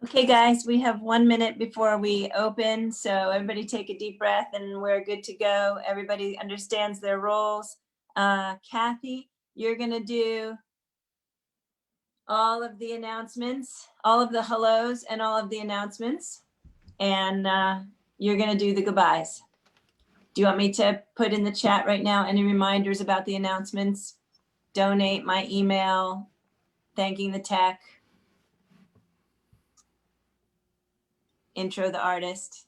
Okay, guys, we have 1 minute before we open, so everybody take a deep breath and we're good to go. Everybody understands their roles. Kathy, you're gonna do all of the announcements, all of the hellos and all of the announcements, and you're gonna do the goodbyes. Do you want me to put in the chat right now any reminders about the announcements? Donate, my email, thanking the tech, intro the artist.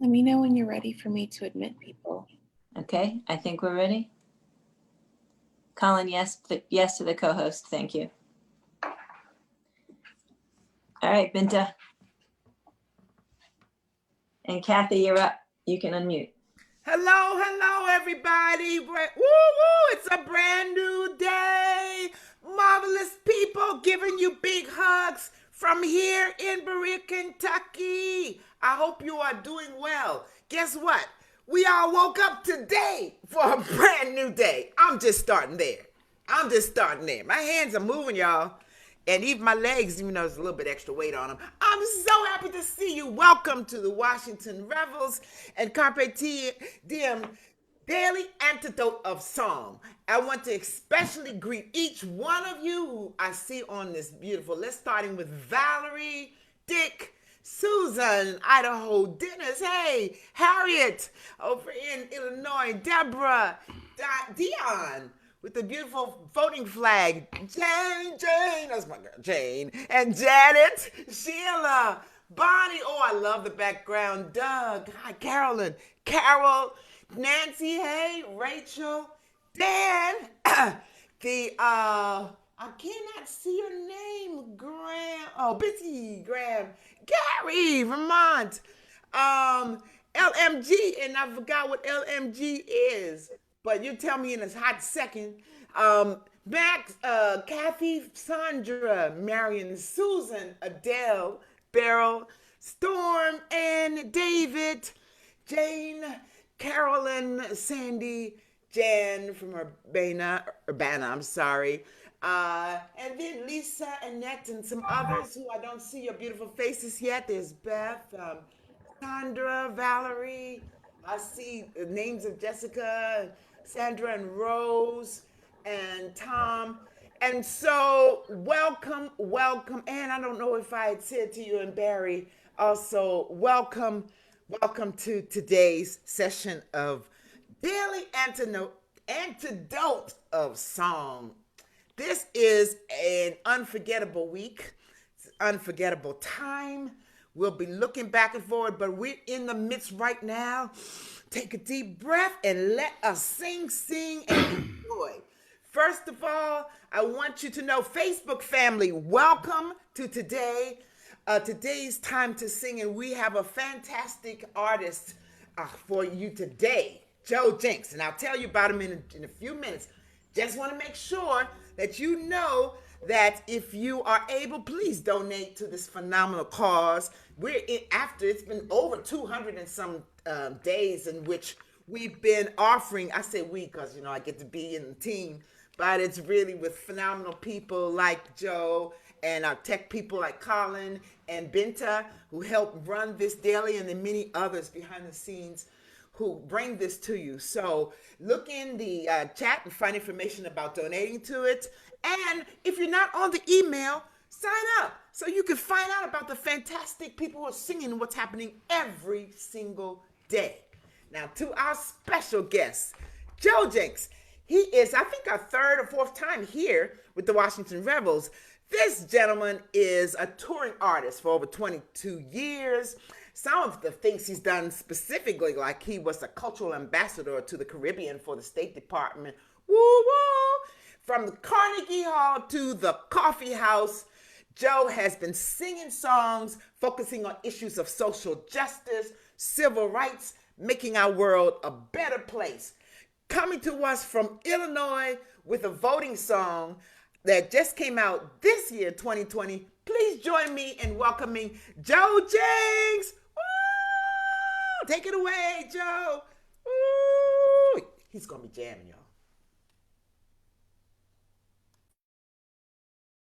Let me know when you're ready for me to admit people. Okay, I think we're ready. Colin, yes to the co-host. Thank you. All right, Binta. And Kathy, you're up. You can unmute. Hello, everybody. Woo, woo, it's a brand new day. Marvelous people giving you big hugs from here in Berea, Kentucky. I hope you are doing well. Guess what? We all woke up today for a brand new day. I'm just starting there. My hands are moving, y'all. And even my legs, even though there's a little bit extra weight on them. I'm so happy to see you. Welcome to the Washington Revels and Carpe Diem Daily Antidote of Song. I want to especially greet each one of you who I see on this beautiful list, starting with Valerie, Dick, Susan, Idaho, Dennis, hey, Harriet, over in Illinois, Deborah, Dion, with the beautiful voting flag, Jane, that's my girl, Jane, and Janet, Sheila, Bonnie, oh, I love the background, Doug, hi, Carolyn, Carol, Nancy, hey, Rachel, Dan, I cannot see your name, Graham, Bitsy, Graham, Gary, Vermont, LMG, and I forgot what LMG is. But you tell me in a hot second. Max, Kathy, Sandra, Marion, Susan, Adele, Beryl, Storm, and David, Jane, Carolyn, Sandy, Jan from Urbana, I'm sorry. And then Lisa, Annette, and some others who I don't see your beautiful faces yet. There's Beth, Sandra, Valerie. I see the names of Jessica, Sandra, and Rose, and Tom. And so, welcome. And I don't know if I had said to you and Barry also, welcome to today's session of Daily Antidote of Song. This is an unforgettable week, unforgettable time. We'll be looking back and forward, but we're in the midst right now. Take a deep breath and let us sing, and enjoy. First of all, I want you to know, Facebook family, welcome to today's time to sing, and we have a fantastic artist for you today, Joe Jencks, and I'll tell you about him in a few minutes. Just want to make sure that you know that if you are able, please donate to this phenomenal cause. After it's been over 200 and some days in which we've been offering, I say we because, I get to be in the team, but it's really with phenomenal people like Joe and our tech people like Colin and Binta who help run this daily, and then many others behind the scenes who bring this to you. So look in the chat and find information about donating to it. And if you're not on the email, sign up so you can find out about the fantastic people who are singing what's happening every single day. Now to our special guest, Joe Jencks. He is, I think, our third or fourth time here with the Washington Rebels. This gentleman is a touring artist for over 22 years. Some of the things he's done specifically, like he was a cultural ambassador to the Caribbean for the State Department. Woo woo! From the Carnegie Hall to the Coffee House, Joe has been singing songs focusing on issues of social justice, civil rights, making our world a better place. Coming to us from Illinois, with a voting song that just came out this year, 2020. Please join me in welcoming Joe Jencks. Woo! Take it away, Joe. Woo! He's going to be jamming, y'all.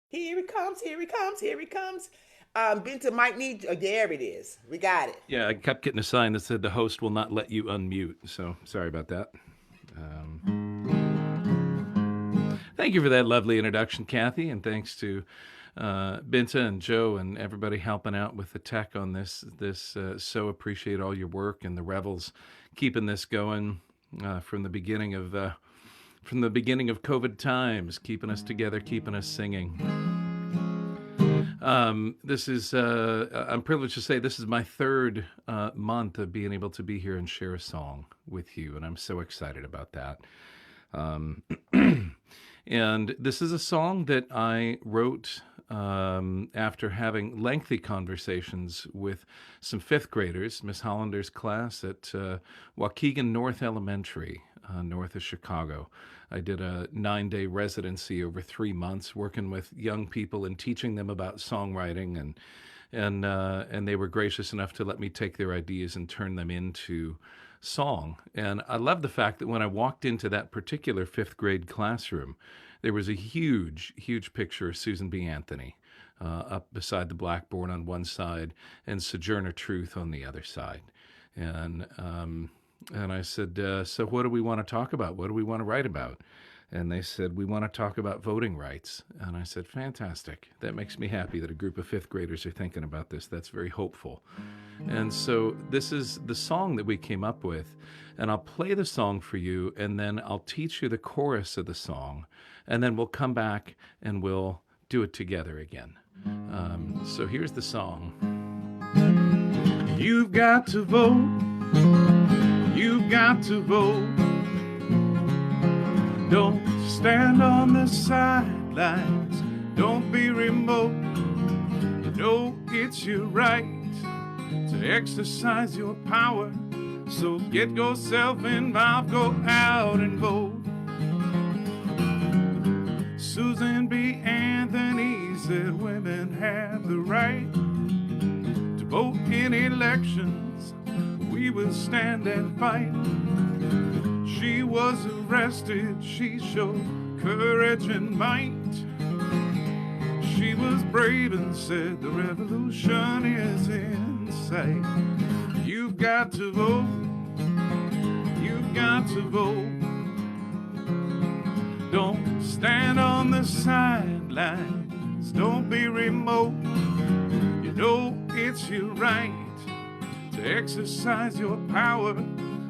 Here he comes, here he comes, here he comes. Binta might need, there it is. We got it. Yeah, I kept getting a sign that said the host will not let you unmute, so sorry about that. Thank you for that lovely introduction, Kathy, and thanks to Binta and Joe and everybody helping out with the tech on this. So appreciate all your work and the Revels keeping this going from the beginning of COVID times, keeping us together, keeping us singing. This is, I'm privileged to say this is my third month of being able to be here and share a song with you, and I'm so excited about that. And this is a song that I wrote after having lengthy conversations with some fifth graders, Miss Hollander's class at Waukegan North Elementary, north of Chicago. I did a 9-day residency over 3 months working with young people and teaching them about songwriting, and they were gracious enough to let me take their ideas and turn them into song. And I love the fact that when I walked into that particular fifth grade classroom, there was a huge picture of Susan B. Anthony up beside the blackboard on one side and Sojourner Truth on the other side. And I said, so what do we want to talk about? What do we want to write about? And they said, we want to talk about voting rights. And I said, fantastic. That makes me happy that a group of fifth graders are thinking about this. That's very hopeful. And so this is the song that we came up with. And I'll play the song for you, and then I'll teach you the chorus of the song. And then we'll come back and we'll do it together again. So here's the song. You've got to vote. You've got to vote. Don't stand on the sidelines. Don't be remote. You know it's your right to exercise your power. So get yourself involved. Go out and vote. Susan B. Anthony said women have the right to vote in elections. We will stand and fight. She was arrested, she showed courage and might. She was brave and said the revolution is in sight. You've got to vote, you've got to vote. Don't stand on the sidelines, don't be remote. You know it's your right to exercise your power.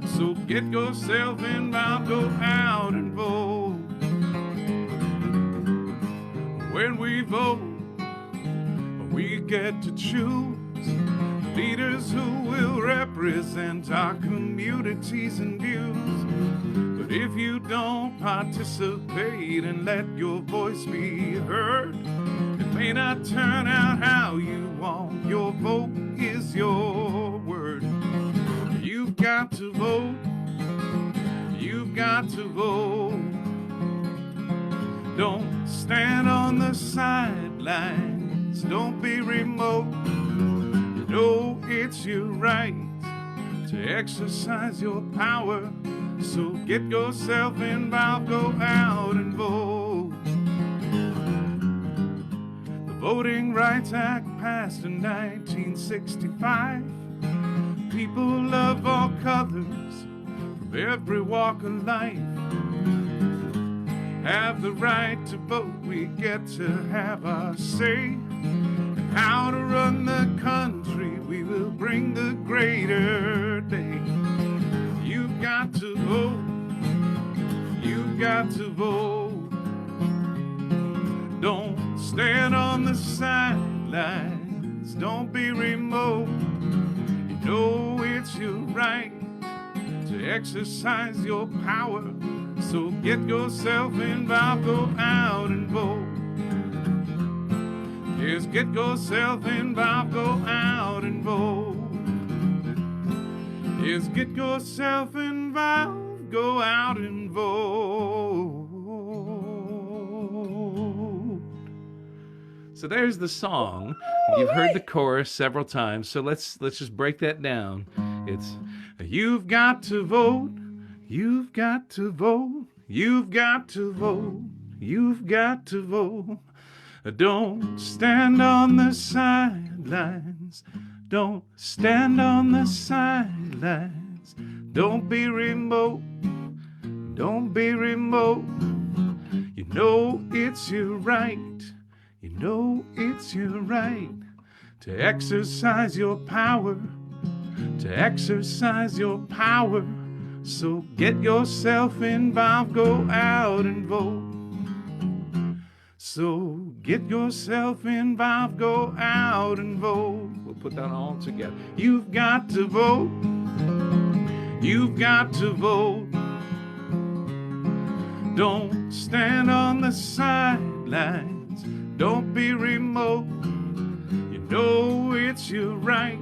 So get yourself involved, go out and vote. When we vote, we get to choose leaders who will represent our communities and views. But if you don't participate and let your voice be heard, it may not turn out how you want. Your vote is your word. You've got to vote. You've got to vote. Don't stand on the sidelines. Don't be remote. You know it's your right to exercise your power. So get yourself involved. Go out and vote. The Voting Rights Act passed in 1965. People of all colors, from every walk of life, have the right to vote. We get to have our say. And how to run the country, we will bring the greater day. You've got to vote. You've got to vote. Don't stand on the sidelines. Don't be remote. Know it's your right to exercise your power. So get yourself involved, go out and vote. Yes, get yourself involved, go out and vote. Yes, get yourself involved, go out and vote. So there's the song. You've heard the chorus several times, so let's just break that down. It's you've got to vote, you've got to vote, you've got to vote, you've got to vote. Don't stand on the sidelines. Don't stand on the sidelines. Don't be remote. Don't be remote. You know it's your right. You know it's your right to exercise your power. To exercise your power. So get yourself involved. Go out and vote. So get yourself involved, go out and vote. We'll put that all together. You've got to vote. You've got to vote. Don't stand on the sidelines. Don't be remote. You know it's your right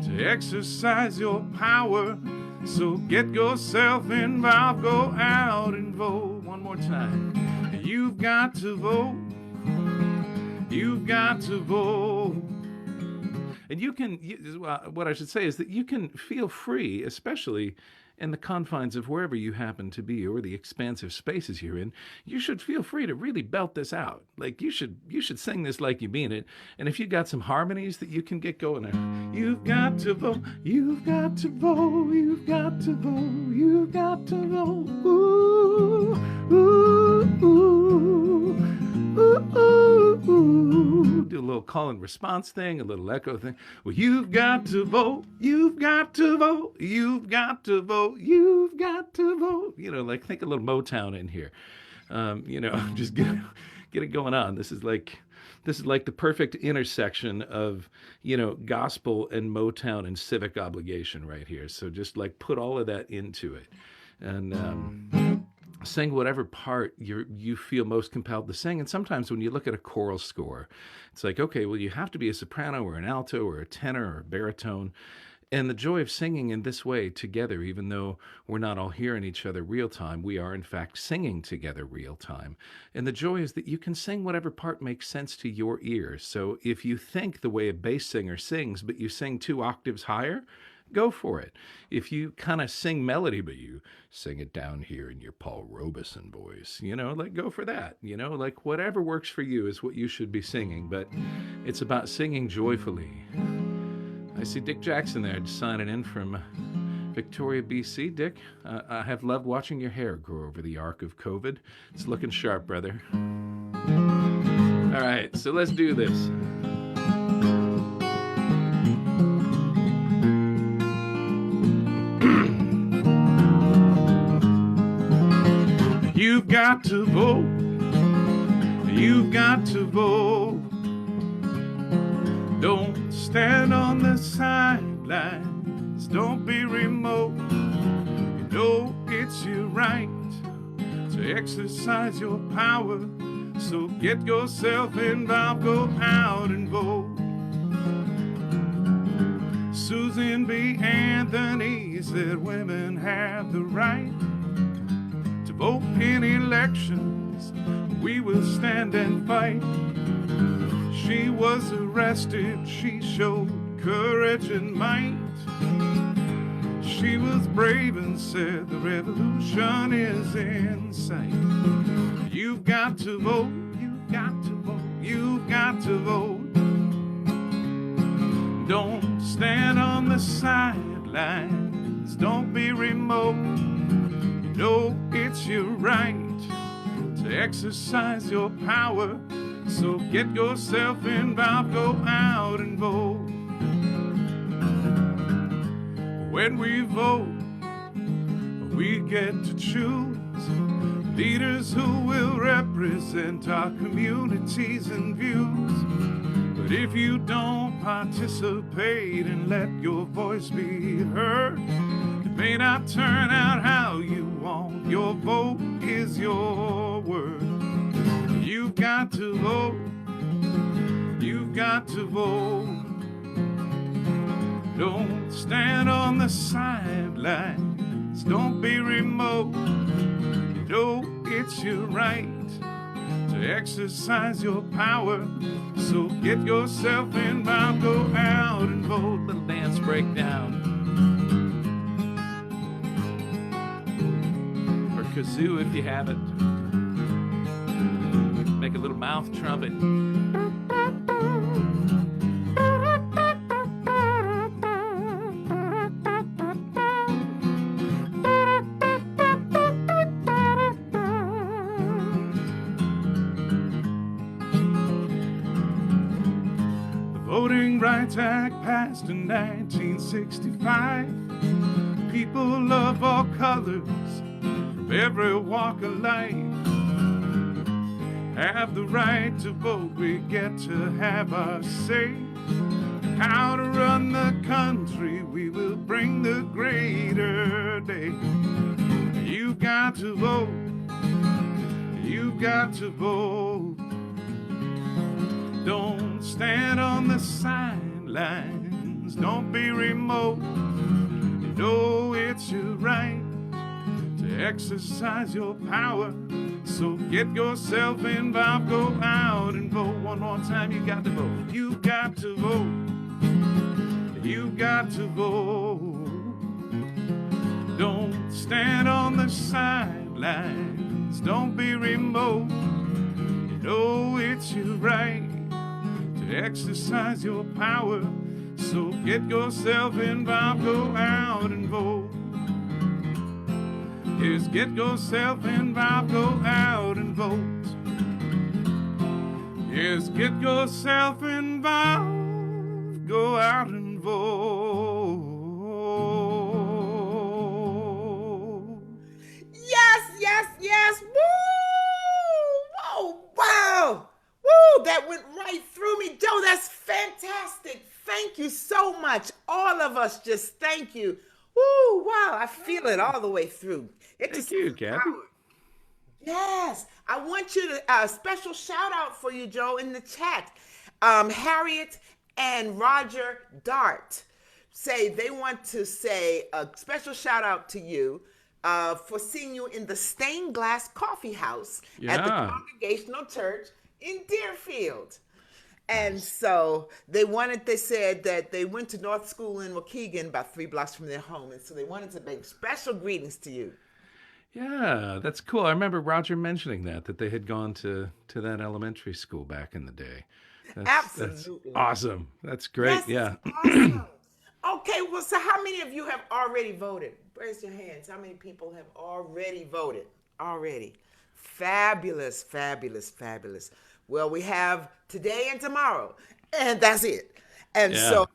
to exercise your power. So get yourself involved, go out and vote. One more time. You've got to vote. You've got to vote. And you can, what I should say is that you can feel free, especially in the confines of wherever you happen to be or the expansive spaces you're in, you should feel free to really belt this out. Like you should sing this like you mean it. And if you got some harmonies that you can get going there, you've got to vote, you've got to vote, you've got to vote, you've got to vote. Ooh, ooh, ooh, ooh, ooh, ooh. Do a little call and response thing, a little echo thing. Well, you've got to vote, you've got to vote, you've got to vote, you've got to vote. You know, like think a little Motown in here. You know, just get it going on. This is like the perfect intersection of, you know, gospel and Motown and civic obligation right here. So just like put all of that into it. And sing whatever part you feel most compelled to sing. And sometimes when you look at a choral score, it's like, okay, well, you have to be a soprano or an alto or a tenor or a baritone. And the joy of singing in this way together, even though we're not all hearing each other real time, we are in fact singing together real time. And the joy is that you can sing whatever part makes sense to your ears. So if you think the way a bass singer sings, but you sing 2 octaves higher, go for it. If you kind of sing melody, but you sing it down here in your Paul Robeson voice, you know, like go for that. You know, like whatever works for you is what you should be singing. But it's about singing joyfully. I see Dick Jackson there just signing in from Victoria, BC. Dick, I have loved watching your hair grow over the arc of COVID. It's looking sharp, brother. All right, so let's do this. You've got to vote. You've got to vote. Don't stand on the sidelines. Don't be remote. You know it's your right to exercise your power. So get yourself involved. Go out and vote. Susan B. Anthony said women have the right to vote in elections. We will stand and fight. She was arrested, she showed courage and might. She was brave and said the revolution is in sight. You've got to vote, you've got to vote, you've got to vote. Don't stand on the sidelines, don't be remote. You know it's your right to exercise your power. So get yourself involved, go out and vote. When we vote, we get to choose leaders who will represent our communities and views. But if you don't participate and let your voice be heard, it may not turn out how you want. Your vote is your word. You've got to vote. You've got to vote. Don't stand on the sidelines. Don't be remote. You know it's your right to exercise your power. So get yourself involved, go out and vote. Little dance breakdown. Or kazoo if you have it. Make a little mouth trumpet. Voting Rights Act passed in 1965. People of all colors, from every walk of life, have the right to vote. We get to have our say. How to run the country, we will bring the greater day. You've got to vote. You've got to vote. Don't stand on the sidelines. Don't be remote. You know it's your right to exercise your power. So get yourself involved. Go out and vote. One more time, you got to vote. You got to vote. You got to vote. Don't stand on the sidelines. Don't be remote. You know it's your right to exercise your power. So get yourself involved, go out and vote. Yes, get yourself involved, go out and vote. Yes, get yourself involved, go out and vote. Yes, yes, yes. Woo! Whoa, wow. Woo, that went right through me. Joe, that's fantastic. Thank you so much. All of us just thank you. Woo, wow, I feel it all the way through. Thank you, Kathy. Yes, I want you to, a special shout out for you, Joe, in the chat. Harriet and Roger Dart say they want to say a special shout out to you for seeing you in the Stained Glass Coffee House at the Congregational Church in Deerfield. And so they said that they went to North School in Waukegan, about 3 blocks from their home. And so they wanted to make special greetings to you. Yeah, that's cool. I remember Roger mentioning that they had gone to that elementary school back in the day. Absolutely. That's awesome. That's great. That's yeah. awesome. Okay, well, so how many of you have already voted? Raise your hands. How many people have already voted? Already. Fabulous, fabulous, fabulous. Well, we have today and tomorrow, and that's it. And so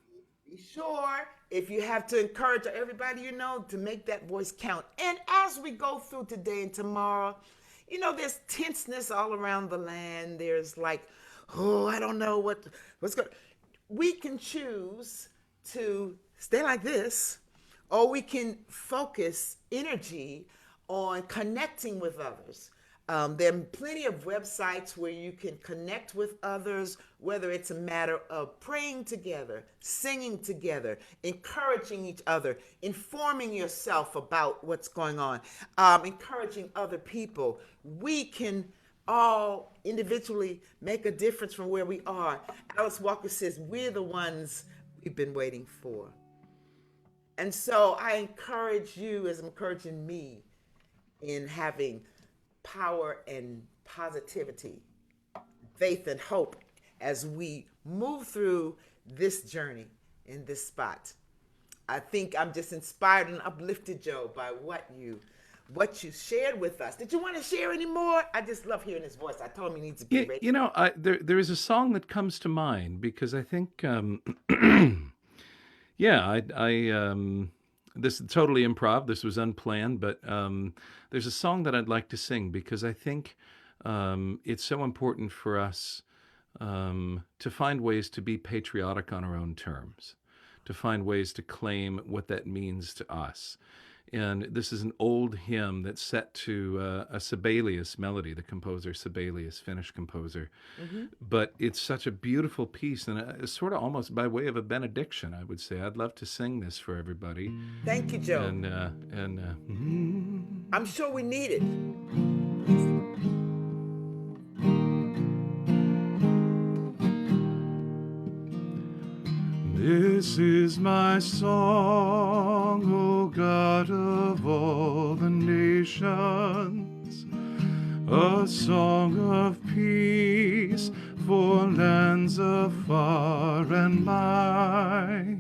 be sure, if you have to encourage everybody you know to make that voice count. And as we go through today and tomorrow, you know, there's tenseness all around the land. There's like, oh, I don't know what's going. We can choose to stay like this, or we can focus energy on connecting with others. There are plenty of websites where you can connect with others, whether it's a matter of praying together, singing together, encouraging each other, informing yourself about what's going on, encouraging other people. We can all individually make a difference from where we are. Alice Walker says, we're the ones we've been waiting for. And so I encourage you, as I'm encouraging me, in having power and positivity, faith and hope as we move through this journey in this spot. I think I'm just inspired and uplifted, Joe, by what you shared with us. Did you want to share any more? I just love hearing his voice. I told him he needs to be ready. You know, there is a song that comes to mind because I think, this is totally improv. This was unplanned, but there's a song that I'd like to sing because I think it's so important for us to find ways to be patriotic on our own terms, to find ways to claim what that means to us. And this is an old hymn that's set to a Sibelius melody, the composer Sibelius, Finnish composer. Mm-hmm. But it's such a beautiful piece, and it's sort of almost by way of a benediction, I would say. I'd love to sing this for everybody. Thank you, Joe. And I'm sure we need it. This is my song, O God of all the nations, a song of peace for lands afar and nigh.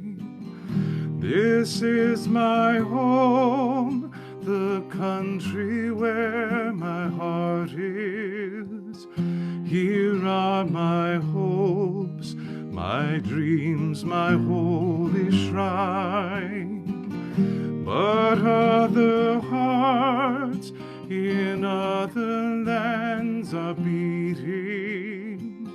This is my home, the country where my heart is. Here are my hopes, my dreams, my holy shrine. But other hearts in other lands are beating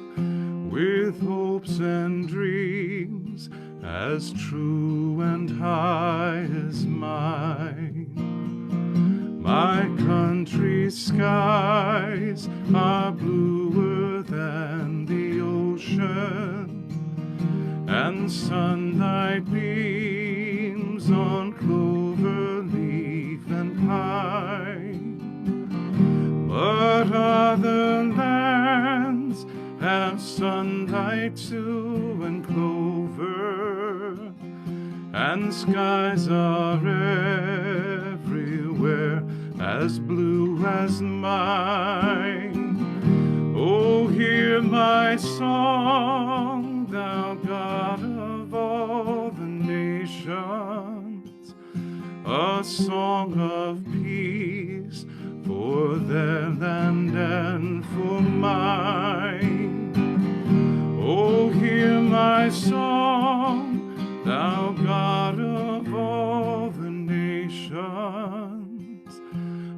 with hopes and dreams as true and high as mine. My country's skies are bluer than the ocean, and sunlight beams on clover leaf and pine. But other lands have sunlight too and clover, and skies are everywhere as blue as mine. Oh, hear my song, thou God of all the nations, a song of peace for their land and for mine. Oh, hear my song, thou God of all the nations,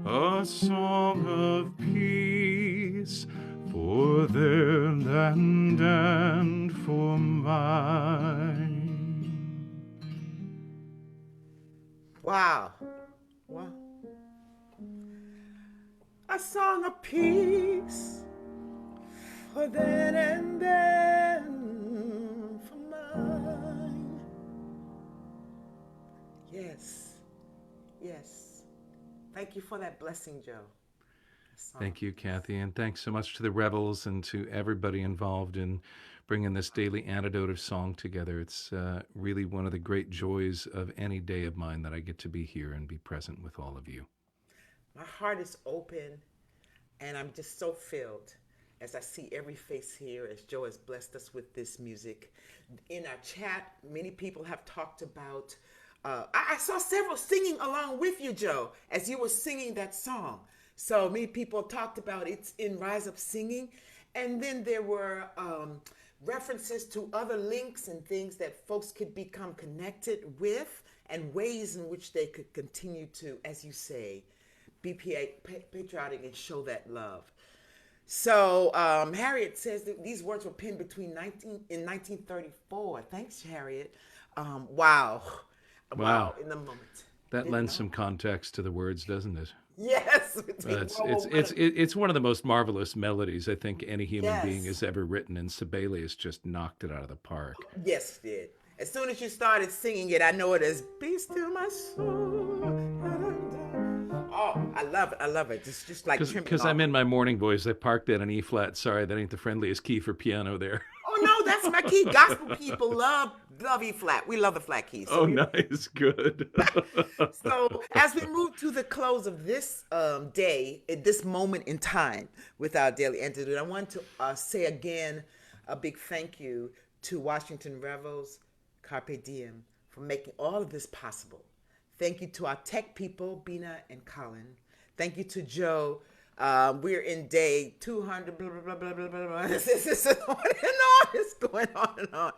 a song of peace for their land and for mine. Wow. Wow. A song of peace for then and then for mine. Yes. Yes. Thank you for that blessing, Joe. Thank you, Kathy, and thanks so much to the Rebels and to everybody involved in bringing this daily antidote of song together. It's really one of the great joys of any day of mine that I get to be here and be present with all of you. My heart is open, and I'm just so filled as I see every face here as Joe has blessed us with this music. In our chat, many people have talked about, I saw several singing along with you, Joe, as you were singing that song. So many people talked about it's in Rise Up Singing. And then there were references to other links and things that folks could become connected with and ways in which they could continue to, as you say, be patriotic and show that love. So Harriet says that these words were penned in 1934. Thanks, Harriet. Wow. Wow. In the moment. That lends some context to the words, doesn't it? Yes. It's one of the most marvelous melodies I think any human Yes. being has ever written, and Sibelius just knocked it out of the park. Yes, it did. As soon as you started singing it, I know it as "Be Still My Soul." Oh, I love it. I love it. It's just like Because I'm in my morning voice, I parked at an E flat. Sorry, that ain't the friendliest key for piano there. Oh no, that's my key. Gospel people love E flat. We love the flat keys. Oh, nice, good. So as we move to the close of this day, at this moment in time with our daily antidote, I want to say again a big thank you to Washington Rebels, Carpe Diem, for making all of this possible. Thank you to our tech people, Bina and Colin. Thank you to Joe. We're in day 200, blah, blah, blah, blah, blah, blah. This is on and on. It's going on and on.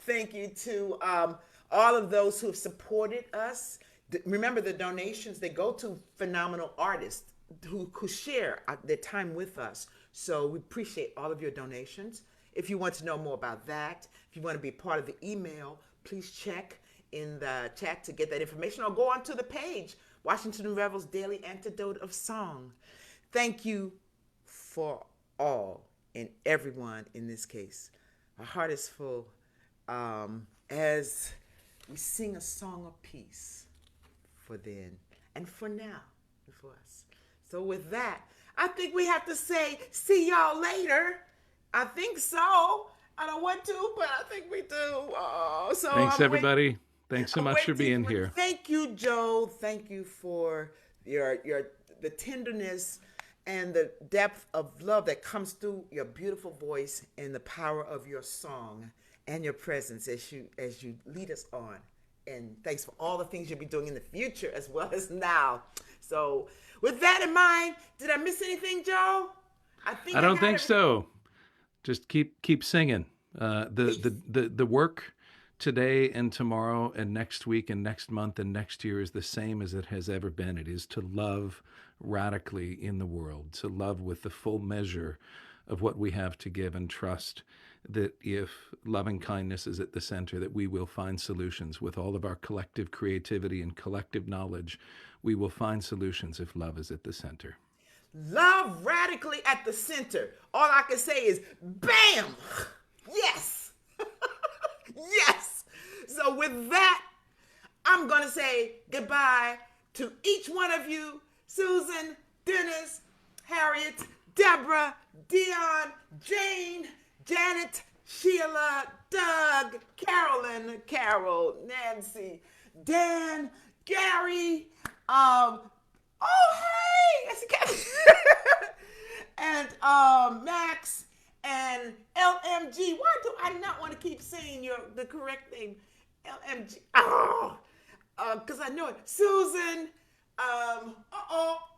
Thank you to all of those who have supported us. Remember, the donations, they go to phenomenal artists who share their time with us. So we appreciate all of your donations. If you want to know more about that, if you want to be part of the email, please check in the chat to get that information, or go onto the page, Washington Rebels Daily Antidote of Song. Thank you for all and everyone in this case. Our heart is full as we sing a song of peace for then and for now and for us. So with that, I think we have to say, see y'all later. I think so. I don't want to, but I think we do. So Thanks, I'm everybody. Thanks so much for being here. Thank you, Joe. Thank you for your the tenderness and the depth of love that comes through your beautiful voice and the power of your song and your presence as you lead us on. And thanks for all the things you'll be doing in the future as well as now. So with that in mind, did I miss anything, Joe? I don't think so. Just keep singing. The work today and tomorrow and next week and next month and next year is the same as it has ever been. It is to love radically in the world, to love with the full measure of what we have to give, and trust that if loving kindness is at the center, that we will find solutions with all of our collective creativity and collective knowledge. We will find solutions if love is at the center. Love radically at the center. All I can say is, bam! Yes! Yes! So with that, I'm going to say goodbye to each one of you. Susan, Dennis, Harriet, Deborah, Dion, Jane, Janet, Sheila, Doug, Carolyn, Carol, Nancy, Dan, Gary, oh, hey! That's Kathy. And Max and LMG. Why do I not want to keep saying the correct name? LMG. Oh, because I know it. Susan.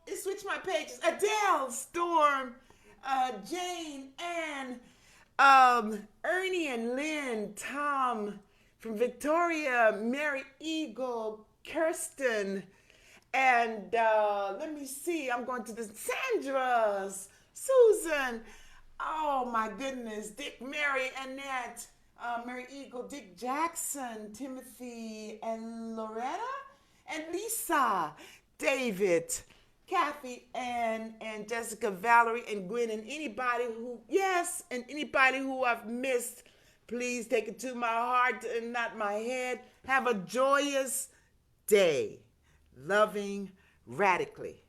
It switched my pages. Adele, Storm, Jane, Ann, Ernie and Lynn, Tom from Victoria, Mary Eagle, Kirsten, and let me see, I'm going to the Sandra's, Susan, oh my goodness, Dick, Mary, Annette, Mary Eagle, Dick Jackson, Timothy, and Loretta, and Lisa, David, Kathy, and Jessica, Valerie, and Gwen, and anybody who I've missed, please take it to my heart and not my head. Have a joyous day. Loving radically.